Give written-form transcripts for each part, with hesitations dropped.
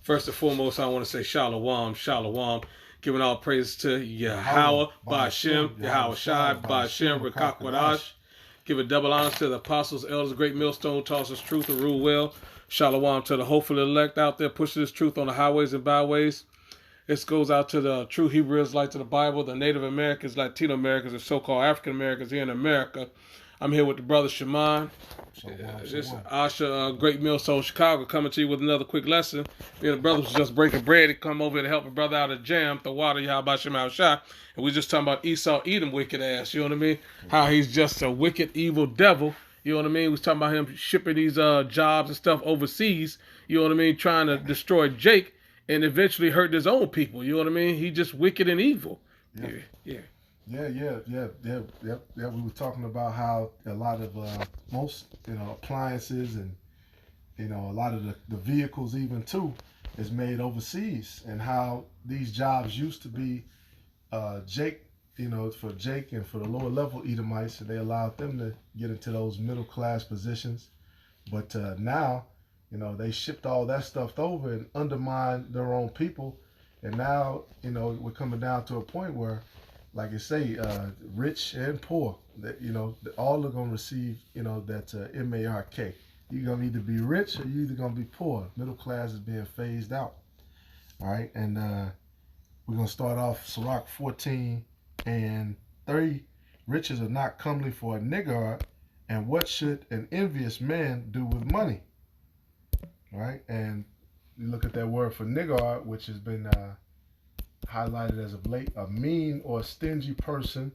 First and foremost, I want to say Shalom, Shalom, giving all praise to Yahweh, Ba'ashem, Yahweh Shai, Ba'ashem, Rekakwadash. Give a double honor to the apostles, elders, great millstone, tosses truth and rule well. Shalom to the hopeful elect out there pushing this truth on the highways and byways. This goes out to the true Hebrew Israelites of the Bible, the Native Americans, Latino Americans, and so-called African Americans here in America. I'm here with the brother Shaman. This Asha, Great Millstone, Chicago, coming to you with another quick lesson. Me and the brothers was just breaking bread. He come over here to help a brother out of jam, the water, Yahweh Shem Shah. And we just talking about Esau, Edom, wicked ass. You know what I mean? How he's just a wicked, evil devil. You know what I mean? We was talking about him shipping these jobs and stuff overseas. You know what I mean? Trying to destroy Jake and eventually hurt his own people. You know what I mean? He just wicked and evil. Yeah. We were talking about how a lot of most appliances and a lot of the vehicles even too is made overseas, and how these jobs used to be Jake, for Jake and for the lower level Edomites, and they allowed them to get into those middle class positions. But now, they shipped all that stuff over and undermined their own people, and now we're coming down to a point where, like I say, rich and poor, that all are gonna receive that MARK. You're gonna either be rich or you're either gonna be poor. Middle class is being phased out. All right, and we're gonna start off Sirach 14:3. Riches are not comely for a niggard, and what should an envious man do with money? All right, and you look at that word for niggard, which has been highlighted as of late, a mean or stingy person.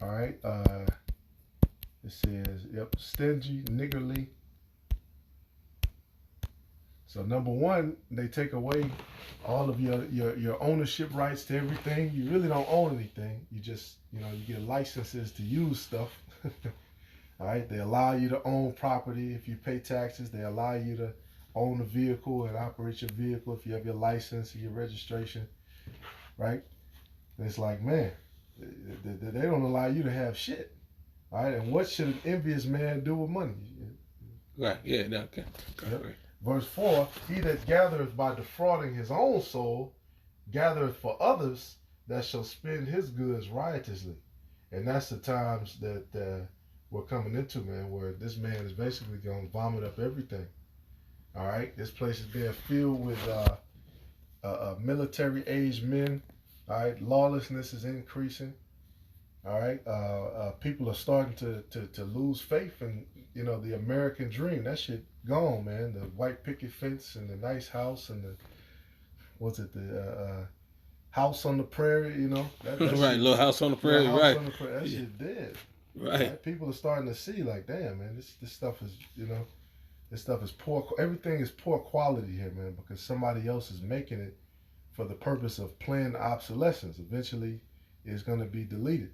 All right, it says, stingy, niggardly. So number one, they take away all of your ownership rights to everything. You really don't own anything. You just, you get licenses to use stuff. All right, they allow you to own property if you pay taxes. They allow you to own a vehicle and operate your vehicle if you have your license and your registration. Right? And it's like, man, they don't allow you to have shit. All right? And what should an envious man do with money? Right, yeah, okay. Yep. Verse 4, he that gathereth by defrauding his own soul, gathereth for others that shall spend his goods riotously. And that's the times that we're coming into, man, where this man is basically going to vomit up everything. All right? This place is being filled with military-aged men. All right, lawlessness is increasing. All right, people are starting to lose faith in the American dream. That shit gone, man. The white picket fence and the nice house and the house on the prairie. That right, shit, little house on the prairie. Right, on the prairie, that shit dead. Right. People are starting to see like, damn, man, this stuff is this stuff is poor. Everything is poor quality here, man, because somebody else is making it for the purpose of planned obsolescence. Eventually, it's going to be deleted.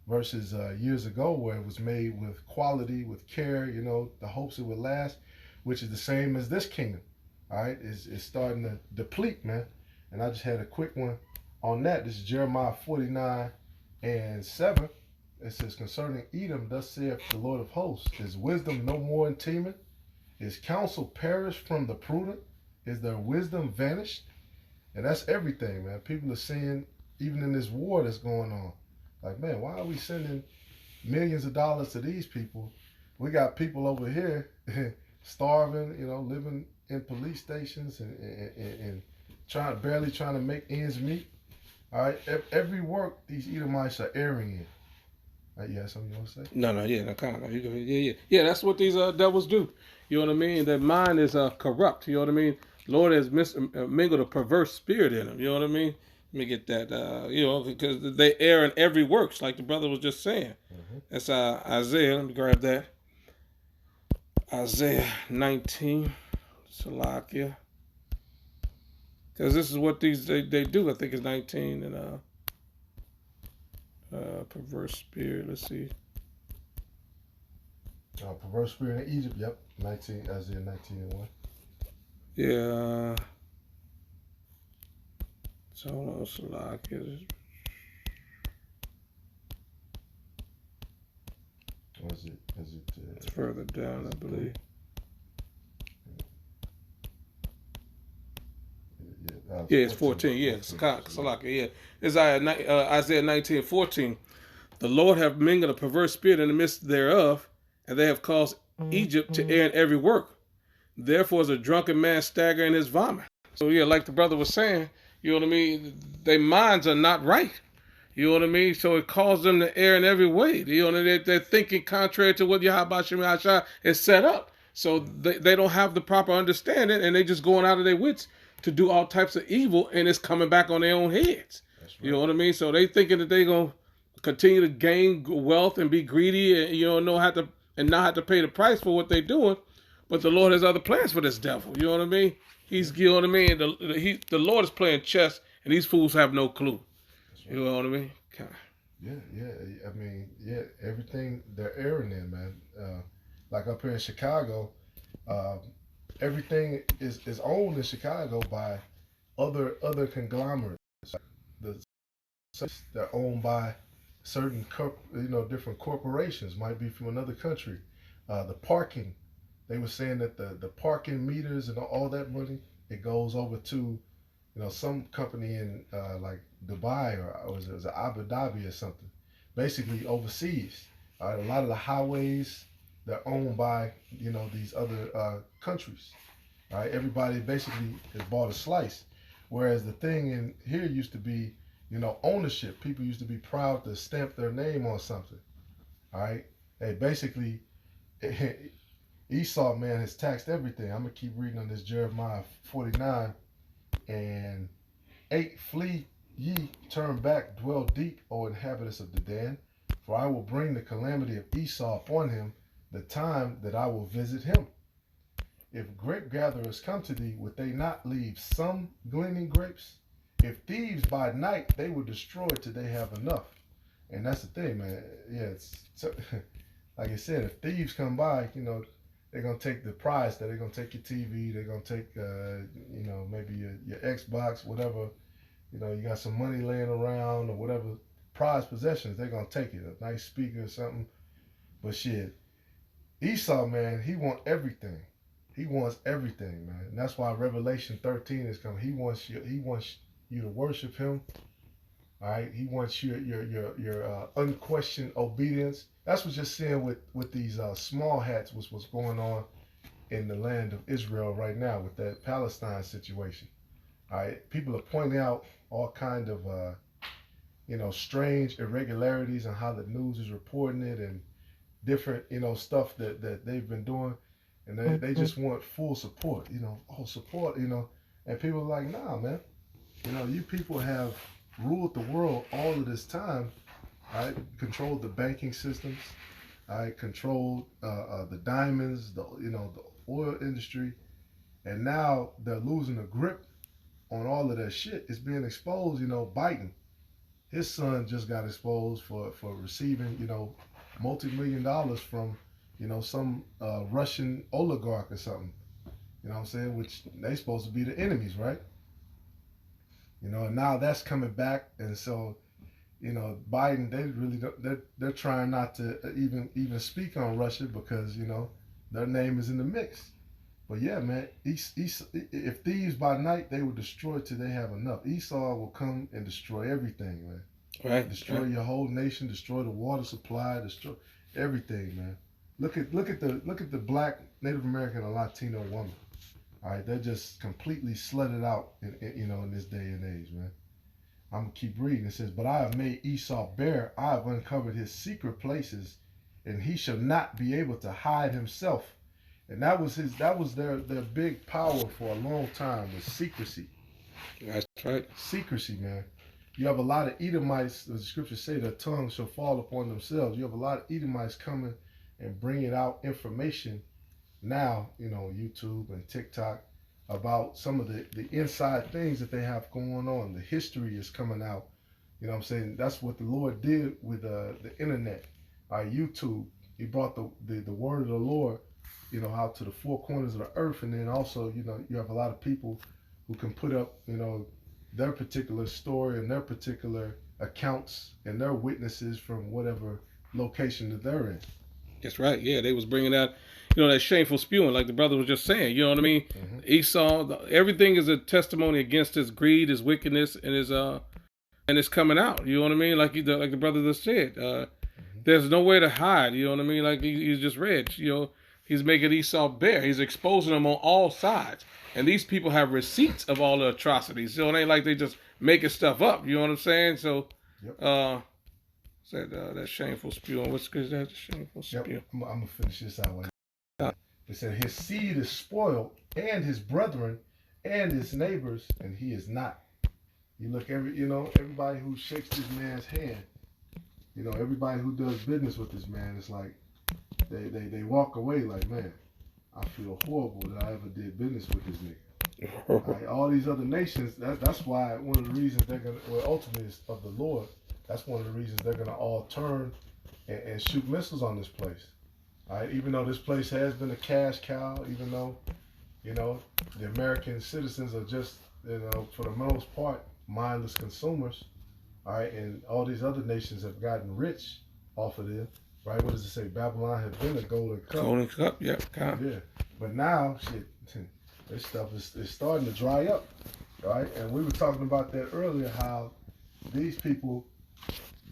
Versus years ago, where it was made with quality, with care, the hopes it would last, which is the same as this kingdom. All right, it's starting to deplete, man. And I just had a quick one on that. This is Jeremiah 49:7. It says, concerning Edom, thus saith the Lord of hosts, is wisdom no more in Teman? Is counsel perished from the prudent? Is their wisdom vanished? And that's everything, man. People are seeing, even in this war that's going on, like, man, why are we sending millions of dollars to these people? We got people over here starving, living in police stations and barely trying to make ends meet. All right, every work these Edomites are erring in. You have something you want to say? No, kind of. Yeah. That's what these devils do. You know what I mean? Their mind is corrupt. You know what I mean? Lord has mingled a perverse spirit in them. You know what I mean? Let me get that. Because they err in every works, like the brother was just saying. Mm-hmm. That's Isaiah. Let me grab that. Isaiah 19, Salakia. Because this is what they do. I think it's 19 and perverse spirit. Let's see. Perverse spirit in Egypt. Yep, Isaiah 19:1. Yeah. So Salakia. Is it? It's further down, I believe. Yeah, it's 14. Yeah, Salaka. Yeah, it's Isaiah 19:14. The Lord have mingled a perverse spirit in the midst thereof, and they have caused Egypt to err in every work. Therefore is a drunken man stagger in his vomit. So yeah, like the brother was saying, you know what I mean? Their minds are not right. You know what I mean? So it caused them to err in every way. You know, they're thinking contrary to what Yahweh Shem Yahshua is set up. So they don't have the proper understanding, and they just going out of their wits to do all types of evil, and it's coming back on their own heads. That's right. You know what I mean? So they thinking that they gonna continue to gain wealth and be greedy, and not have to pay the price for what they're doing. But the Lord has other plans for this devil. You know what I mean? You know what I mean? The Lord is playing chess, and these fools have no clue. Right. You know what I mean? Yeah. I mean, everything they're erring in, man. Like up here in Chicago, everything is owned in Chicago by other conglomerates. They're owned by certain different corporations. Might be from another country. The parking, they were saying that the parking meters and all that money, it goes over to some company in like Dubai or was it Abu Dhabi or something, basically overseas. A lot of the highways, they're owned by these other countries. Right, everybody basically has bought a slice, whereas the thing in here used to be ownership. People used to be proud to stamp their name on something. All right, hey, basically Esau, man, has taxed everything. I'm gonna keep reading on this Jeremiah 49 and 8. Flee ye, turn back, dwell deep, O inhabitants of Dedan, for I will bring the calamity of Esau upon him, the time that I will visit him. If grape gatherers come to thee, would they not leave some gleaning grapes? If thieves by night, they will destroy till they have enough. And that's the thing, man. Yeah, like I said, if thieves come by, they're gonna take the prize. They're gonna take your TV. They're gonna take, maybe your Xbox, whatever. You got some money laying around or whatever prized possessions. They're gonna take it. A nice speaker or something. But shit, Esau, man, he wants everything. He wants everything, man. And that's why Revelation 13 is coming. He wants you to worship him. All right. He wants your unquestioned obedience. That's what you're seeing with these small hats, what's going on in the land of Israel right now with that Palestine situation. All right. People are pointing out all kind of strange irregularities and how the news is reporting it and different stuff that they've been doing. And they just want full support, support, and people are like, nah, man, you people have ruled the world all of this time, right? Controlled the banking systems, right? Controlled the diamonds, the oil industry, and now they're losing a grip on all of that shit. It's being exposed. Biden, his son just got exposed for receiving multi-million-dollars from some Russian oligarch or something. You know what I'm saying? Which they supposed to be the enemies, right? And now that's coming back, and so Biden, they really they're trying not to even speak on Russia because their name is in the mix. But yeah, man, if thieves by night, they will destroy till they have enough. Esau will come and destroy everything, man. Right. Destroy your whole nation, destroy the water supply, destroy everything, man. Look at the black Native American and Latino woman. All right, they're just completely slutted out in this day and age, man. I'm gonna keep reading. It says, "But I have made Esau bare; I have uncovered his secret places, and he shall not be able to hide himself." And that was their big power for a long time, was secrecy. That's right. Secrecy, man. You have a lot of Edomites, the scriptures say, their tongues shall fall upon themselves. You have a lot of Edomites coming and bringing out information now, YouTube and TikTok, about some of the inside things that they have going on. The history is coming out. You know what I'm saying? That's what the Lord did with the internet, YouTube. He brought the word of the Lord, out to the four corners of the earth. And then also, you have a lot of people who can put up, their particular story and their particular accounts and their witnesses from whatever location that they're in. That's right. Yeah, they was bringing out that shameful spewing, like the brother was just saying. You know what I mean? Esau, everything is a testimony against his greed, his wickedness, and it's coming out. You know what I mean? Like the brother just said. There's no way to hide. You know what I mean? Like you just read. He's making Esau bare. He's exposing them on all sides. And these people have receipts of all the atrocities. So it ain't like they just making stuff up. You know what I'm saying? So, that shameful spewing. What's that shameful spewing? I'm gonna finish this out. It said his seed is spoiled, and his brethren, and his neighbors, and he is not. You look everybody who shakes this man's hand. Everybody who does business with this man, it's like they walk away like, man, I feel horrible that I ever did business with this nigga. Right, all these other nations, that's why one of the reasons they're gonna, ultimately is of the Lord. That's one of the reasons they're gonna all turn and shoot missiles on this place. All right, even though this place has been a cash cow, even though the American citizens are just for the most part mindless consumers. All right, and all these other nations have gotten rich off of it. Right? What does it say? Babylon has been a golden cup. Golden cup, yeah. Yeah. But now, this stuff is starting to dry up. Right? And we were talking about that earlier, how these people,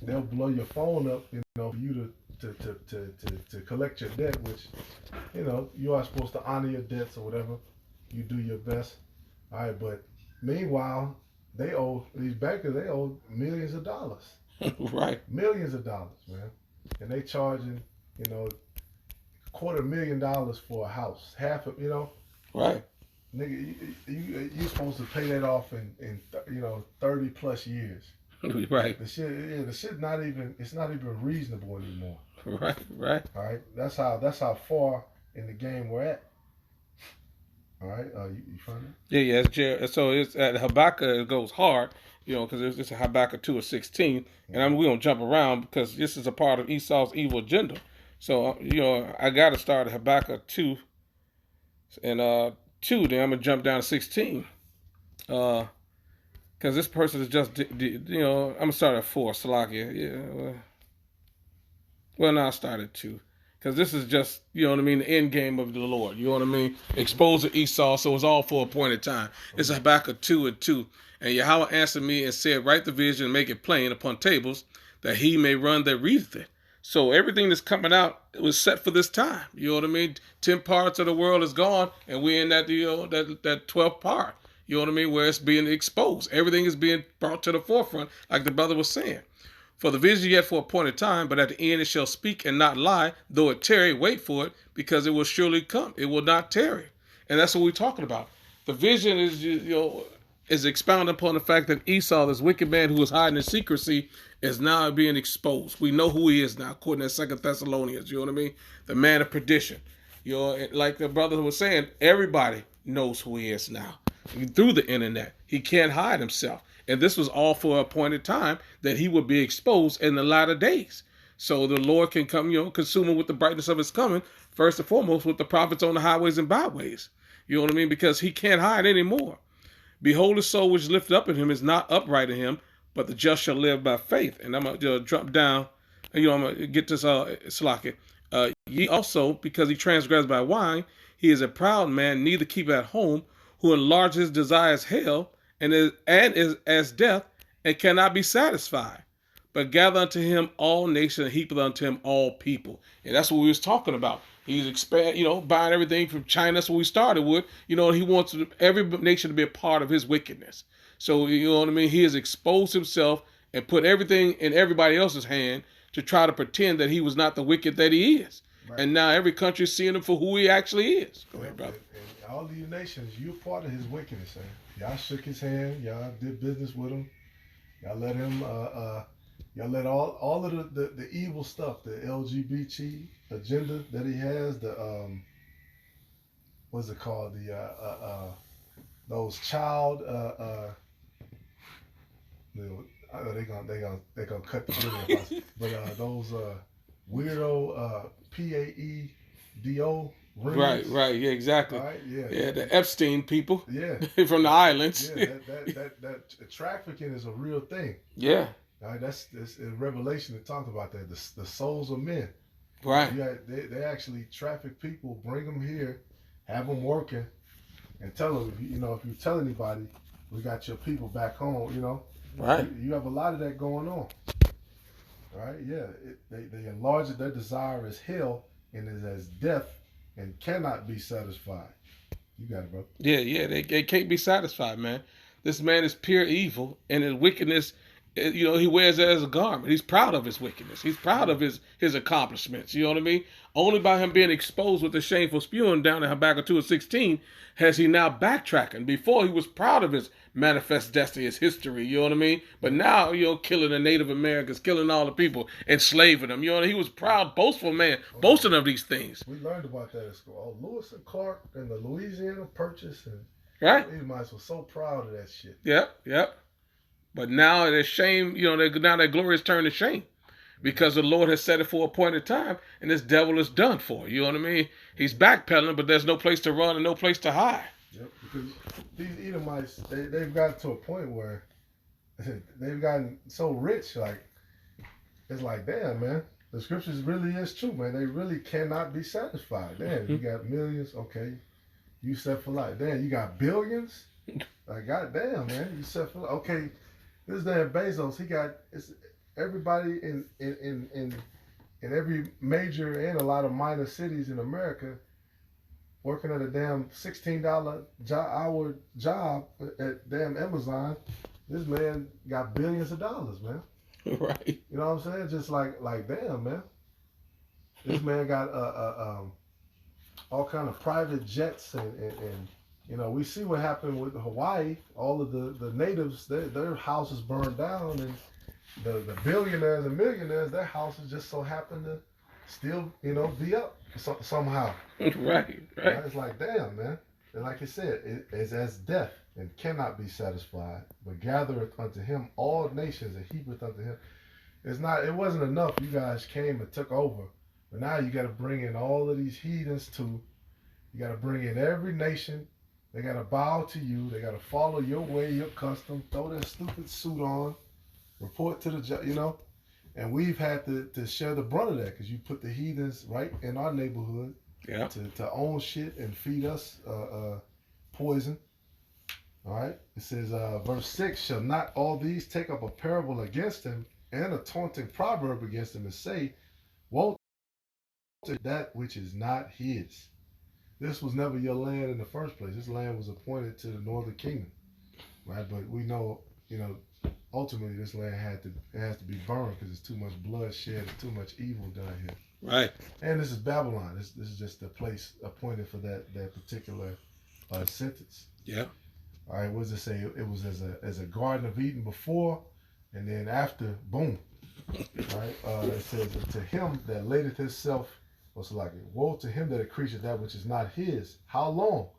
they'll blow your phone up, for you to collect your debt, which, you are supposed to honor your debts or whatever. You do your best. All right, but meanwhile, these bankers owe millions of dollars. Right. Millions of dollars, man. And they charging, $250,000 for a house. Half of, Right. Nigga, you supposed to pay that off in 30 plus years. Right. The shit not even reasonable anymore. Right. All right. That's how far in the game we're at. All right, you find it? Yeah. So it's at Habakkuk. It goes hard, because it's a Habakkuk 2:16, and we don't jump around because this is a part of Esau's evil agenda. So I got to start at Habakkuk 2, and 2. Then I'm gonna jump down to 16, because this person is just I'm gonna start at 4. Salakia, yeah. Well, no, I started 2. Because this is just, the end game of the Lord. You know what I mean? Expose Esau, so it's all for a appointed time. It's Habakkuk 2:2. And Yahweh answered me and said, write the vision and make it plain upon tables, that he may run that readeth it. So everything that's coming out, it was set for this time. You know what I mean? 10 parts of the world is gone, and we're in that, that 12th part. You know what I mean? Where it's being exposed. Everything is being brought to the forefront, like the brother was saying. For the vision yet for appointed time, but at the end it shall speak and not lie. Though it tarry, wait for it, because it will surely come. It will not tarry. And that's what we're talking about. The vision is expounded upon the fact that Esau, this wicked man who was hiding in secrecy, is now being exposed. We know who he is now, according to 2 Thessalonians. You know what I mean? The man of perdition. Like the brother was saying, everybody knows who he is now. Through the internet. He can't hide himself. And this was all for an appointed time that he would be exposed in the latter days. So the Lord can come, consume him with the brightness of his coming, first and foremost with the prophets on the highways and byways. You know what I mean? Because he can't hide anymore. Behold, the soul which lifted up in him is not upright in him, but the just shall live by faith. And I'm going to drop down, I'm going to get this, Salaki. Ye also, because he transgressed by wine, he is a proud man, neither keep at home, who enlarges his desires hell, and is as death, and cannot be satisfied. But gather unto him all nations, and heapeth unto him all people. And that's what we was talking about. He's buying everything from China. That's what we started with. He wants every nation to be a part of his wickedness. So, you know what I mean? He has exposed himself and put everything in everybody else's hand to try to pretend that he was not the wicked that he is. Right. And now every country is seeing him for who he actually is. Go ahead, brother. And all these nations, you're part of his wickedness, man. Y'all shook his hand. Y'all did business with him. Y'all let him. Y'all let all of the evil stuff, the LGBT agenda that he has. The what's it called? The those child. They're gonna cut the video. But those weirdo PAEDO. Rings. Right, yeah, exactly. Right, yeah, the Epstein people. Yeah, from the islands. Yeah, that trafficking is a real thing. Yeah. All right, that's in Revelation. It talks about that. The souls of men. Right. They actually traffic people, bring them here, have them working, and tell them, if you tell anybody, we got your people back home, Right. You have a lot of that going on. Right? Yeah. They enlarge it. Their desire is hell and is as death and cannot be satisfied. You got it, bro. Yeah. They can't be satisfied, man. This man is pure evil, and his wickedness, he wears it as a garment. He's proud of his wickedness. He's proud of his accomplishments. You know what I mean? Only by him being exposed with the shameful spewing down in Habakkuk 2:16 has he now backtracking. Before, he was proud of his manifest destiny, his history. You know what I mean? But now, killing the Native Americans, killing all the people, enslaving them. He was proud, boastful man, boasting of these things. We learned about that at school. Oh, Lewis and Clark and the Louisiana Purchase, and right? Edomites were so proud of that shit. Yep. But now their shame, now their glory is turned to shame. Because the Lord has set it for a appointed time, and this devil is done for. You know what I mean? He's backpedaling, but there's no place to run and no place to hide. Yep, because these Edomites, they've gotten to a point where they've gotten so rich, like, it's like, damn, man, the scriptures really is true, man. They really cannot be satisfied. Damn, you got millions, okay, you set for life. Damn, you got billions? Like, goddamn, man, you set for life. Okay, this damn Bezos, he got... Everybody in every major and a lot of minor cities in America working at a damn $16 hour job at damn Amazon. This man got billions of dollars, man. Right. You know what I'm saying? Just like damn, man. This man got all kind of private jets and we see what happened with Hawaii. All of the natives, their houses burned down, and the billionaires and millionaires, their houses just so happen to still, be up somehow. Right. It's like, damn, man. And like you said, it is as death and cannot be satisfied, but gathereth unto him all nations and heapeth unto him. It wasn't enough you guys came and took over, but now you got to bring in all of these heathens too. You got to bring in every nation. They got to bow to you. They got to follow your way, your custom, throw that stupid suit on, report to the judge, and we've had to share the brunt of that because you put the heathens right in our neighborhood to own shit and feed us poison. All right. It says, verse 6, shall not all these take up a parable against him and a taunting proverb against him and say, woe to that which is not his. This was never your land in the first place. This land was appointed to the northern kingdom. Right. But we know, ultimately this land has to be burned because there's too much bloodshed and too much evil down here. Right. And this is Babylon. This is just the place appointed for that particular sentence. Yeah. All right. What does it say? It was as a Garden of Eden before, and then after, boom. Right. It says, to him that ladeth himself, what's like it? Woe to him that accreted that which is not his. How long?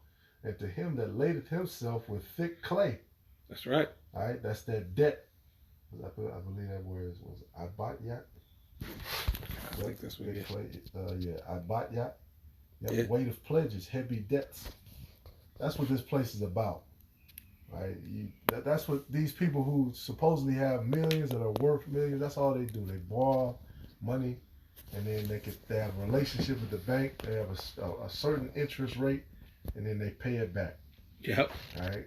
And to him that ladeth himself with thick clay. That's right. All right, that's that debt. I believe that word was abatyat. I think that's what it is. Abatyat. Yeah. Weight of pledges, heavy debts. That's what this place is about. Right? That's what these people who supposedly have millions that are worth millions, that's all they do. They borrow money, and then they have a relationship with the bank. They have a certain interest rate, and then they pay it back. Yep. All right.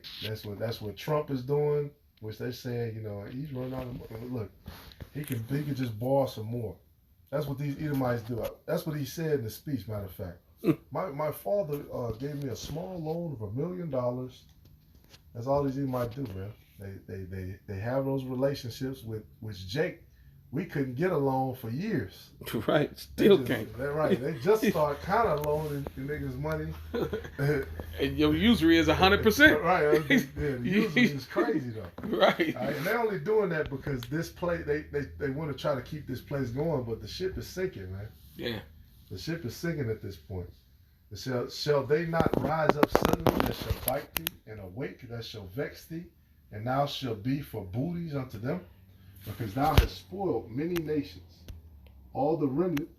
That's what Trump is doing, which they're saying, he's running out of money. Look, he can just borrow some more. That's what these Edomites do. That's what he said in the speech, matter of fact. My father gave me a small loan of $1 million. That's all these Edomites do, man. They have those relationships with which Jake, we couldn't get a loan for years. Right. Still can't. They're right. They just start kind of loaning the niggas money. And your usury is 100%. Right. The usury is crazy though. Right. And they're only doing that because this place, they want to try to keep this place going, but the ship is sinking, man. Yeah. The ship is sinking at this point. Shall they not rise up suddenly that shall bite thee, and awake that shall vex thee, and thou shalt be for booties unto them? Because thou hast spoiled many nations. All the remnant,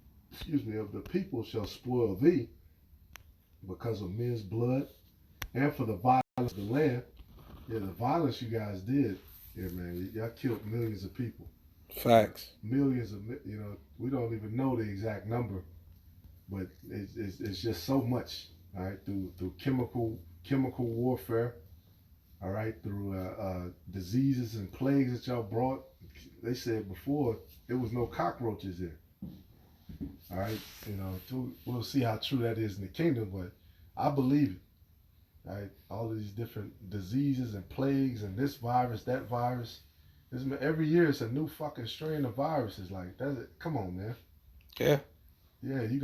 of the people shall spoil thee because of men's blood and for the violence of the land. Yeah, the violence you guys did, man, y'all killed millions of people. Facts. Millions of, we don't even know the exact number. but it's just so much. All right, through chemical warfare. All right, through diseases and plagues that y'all brought. They said before there was no cockroaches there. All right, we'll see how true that is in the kingdom, but I believe it. All right, all of these different diseases and plagues and this virus, that virus. Every year it's a new fucking strain of viruses. Like come on, man. Yeah. Yeah, you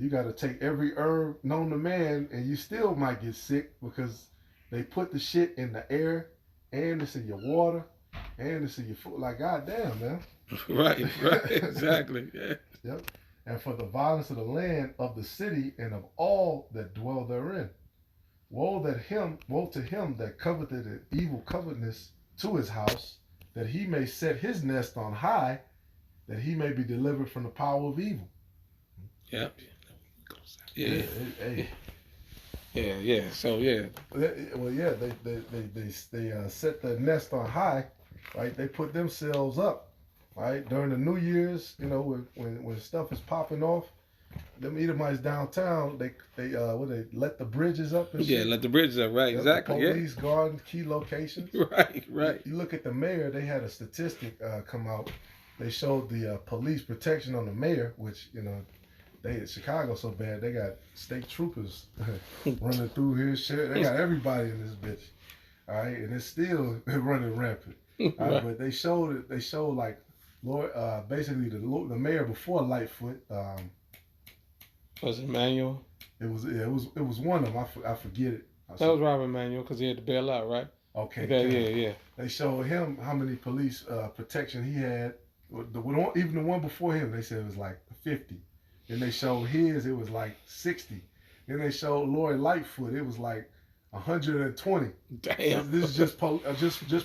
gotta take every herb known to man, and you still might get sick because they put the shit in the air, and it's in your water, and it's in your food. Like, goddamn, man. Right, exactly. Yeah. Yep. And for the violence of the land, of the city, and of all that dwell therein. Woe to him that coveteth an evil covetousness to his house, that he may set his nest on high, that he may be delivered from the power of evil. Yep. Yeah. Hey. Yeah. So yeah. Well, yeah. They set the nest on high, right? They put themselves up, right? During the New Year's, when stuff is popping off, them Edomites downtown, they let the bridges up and shit. Yeah, let the bridges up, right? Exactly. The police guarding key locations. Right. You look at the mayor. They had a statistic come out. They showed the police protection on the mayor, which Chicago so bad they got state troopers running through his shit. They got everybody in this bitch. All right, and it's still running rampant. All right, but they showed like Lord, basically the mayor before Lightfoot. Was it Manuel? It was one of them. I forget it. That was Robert Manuel because he had to bail out, right? Okay. Yeah. They showed him how many police protection he had. Even the one before him, they said it was like 50. Then they showed his, it was like 60. Then they showed Lori Lightfoot, it was like 120. Damn. This is just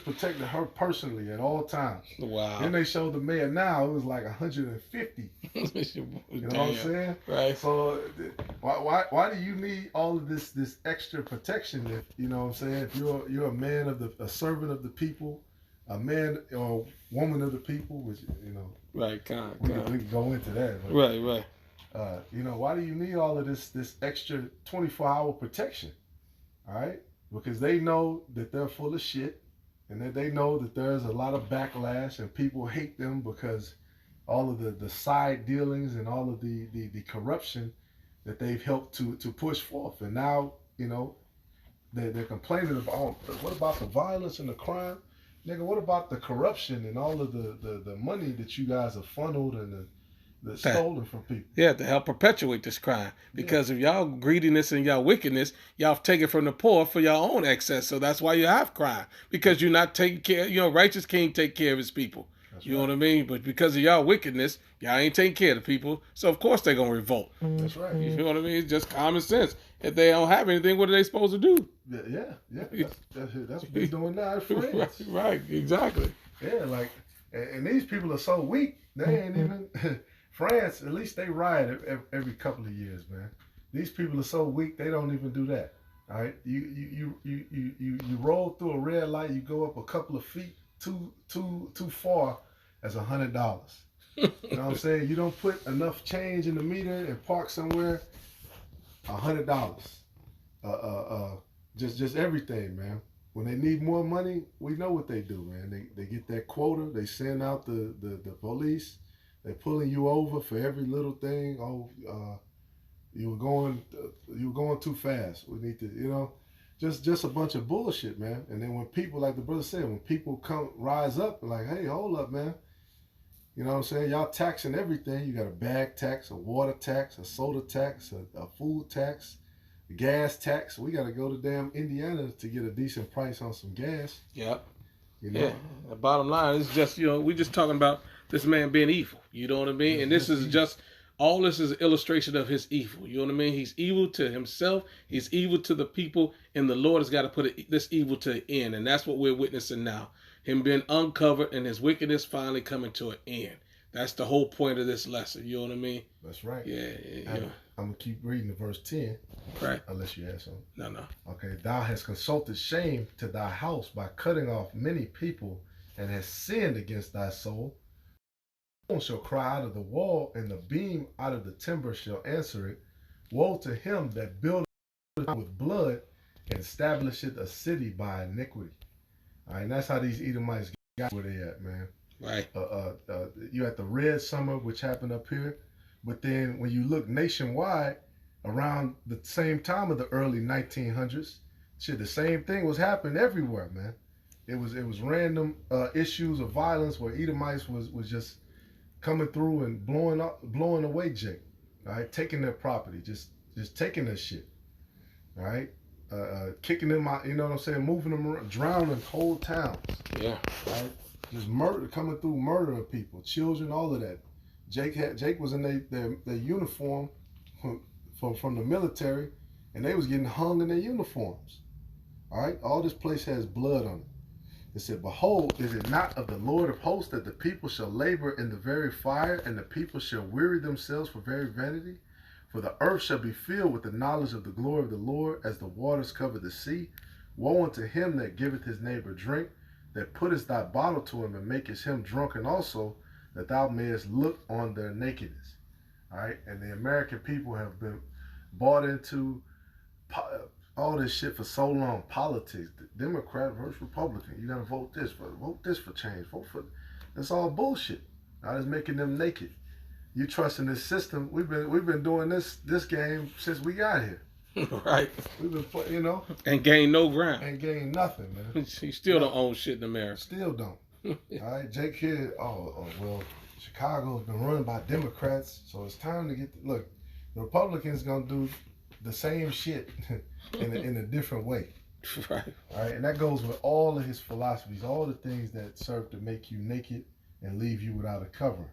protecting her personally at all times. Wow. Then they showed the mayor now, it was like 150. You know what I'm saying? Right. So why do you need all of this extra protection if you know what I'm saying? If you're a man a servant of the people, a man or woman of the people, which right, we can go into that. But, right. Why do you need all of this extra 24-hour protection? All right, because they know that they're full of shit, and that they know that there's a lot of backlash, and people hate them because all of the side dealings and all of the corruption that they've helped to push forth, and now they're complaining about what about the violence and the crime. Nigga, what about the corruption and all of the money that you guys have funneled and the stolen from people? Yeah, to help perpetuate this crime. Because of y'all greediness and y'all wickedness, y'all taking from the poor for your own excess. So that's why you have crime. Because you're not taking care, righteous king take care of his people. That's know what I mean? But because of y'all wickedness, y'all ain't taking care of the people. So of course they're going to revolt. That's right. You feel what I mean? It's just common sense. If they don't have anything, what are they supposed to do? Yeah. That's what they're doing now, friends. Right, exactly. Yeah, like, and these people are so weak, they ain't even, France, at least they riot every couple of years, man. These people are so weak, they don't even do that. All right, you roll through a red light, you go up a couple of feet too far, that's $100. You know what I'm saying? You don't put enough change in the meter and park somewhere, $100. Just everything, man. When they need more money, we know what they do, man. They get that quota. They send out the police. They're pulling you over for every little thing. Oh, you were going too fast. We need to, just a bunch of bullshit, man. And then when people, like the brother said, when people rise up, like, hey, hold up, man. You know what I'm saying? Y'all taxing everything. You got a bag tax, a water tax, a soda tax, a food tax, a gas tax. We got to go to damn Indiana to get a decent price on some gas. Yep. Yeah. The bottom line is just, we're just talking about this man being evil. You know what I mean? And this is just, all this is an illustration of his evil. You know what I mean? He's evil to himself. He's evil to the people. And the Lord has got to put this evil to an end. And that's what we're witnessing now. Him being uncovered and his wickedness finally coming to an end. That's the whole point of this lesson. You know what I mean? That's right. Yeah. I'm going to keep reading the verse 10. Right. Unless you add something. No. Okay. Thou hast consulted shame to thy house by cutting off many people and hast sinned against thy soul. shall cry out of the wall, and the beam out of the timber shall answer it. Woe to him that buildeth with blood and establisheth a city by iniquity. All right, and that's how these Edomites got where they at, man. Right. You had the Red Summer, which happened up here, but then when you look nationwide, around the same time of the early 1900s, shit, the same thing was happening everywhere, man. It was random issues of violence where Edomites was just coming through and blowing away Jake, all right, taking their property, just taking their shit, all right, kicking them out, you know what I'm saying, moving them around, drowning whole towns, Yeah. right, just murder, coming through, murdering people, children, all of that. Jake was in their uniform from the military, and they was getting hung in their uniforms. All right, all this place has blood on it. It said, behold, is it not of the Lord of hosts that the people shall labor in the very fire, and the people shall weary themselves for very vanity? For the earth shall be filled with the knowledge of the glory of the Lord, as the waters cover the sea. Woe unto him that giveth his neighbor drink, that puttest thy bottle to him, and makest him drunken also, that thou mayest look on their nakedness. All right, and the American people have been bought into all this shit for so long. Politics, Democrat versus Republican. You gotta vote this for change. Vote for. It's all bullshit. Now it's making them naked. You trust in this system? We've been doing this game since we got here. Right. We've been playing, you know. And gain no ground. Ain't gained nothing, man. He still don't own shit in America. Still don't. All right, Jake here. Well, Chicago's been run by Democrats, so it's time to get. Look, the Republicans gonna do the same shit in a different way. Right. All right, and that goes with all of his philosophies, all the things that serve to make you naked and leave you without a covering.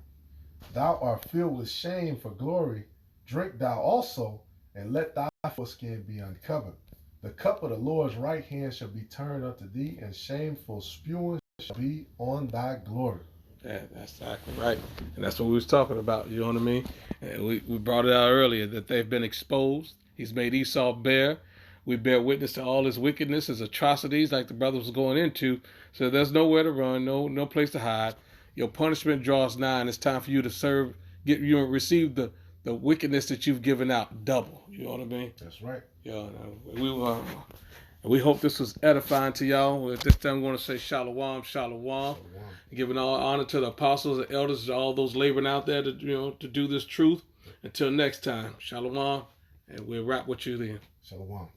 Thou art filled with shame for glory. Drink thou also, and let thy foreskin be uncovered. The cup of the Lord's right hand shall be turned unto thee, and shameful spewing shall be on thy glory. Yeah, that's exactly right. And that's what we was talking about, you know what I mean? And we brought it out earlier that they've been exposed. He's made Esau bare. We bear witness to all his wickedness, his atrocities, like the brother was going into. So there's nowhere to run, no place to hide. Your punishment draws nigh, and it's time for you to receive the wickedness that you've given out double. You know what I mean? That's right. Yeah, we hope this was edifying to y'all. At this time, we're going to say shalom, shalom. Giving all honor to the apostles, the elders, all those laboring out there to do this truth. Until next time, shalom, and we'll wrap with you then. Shalom.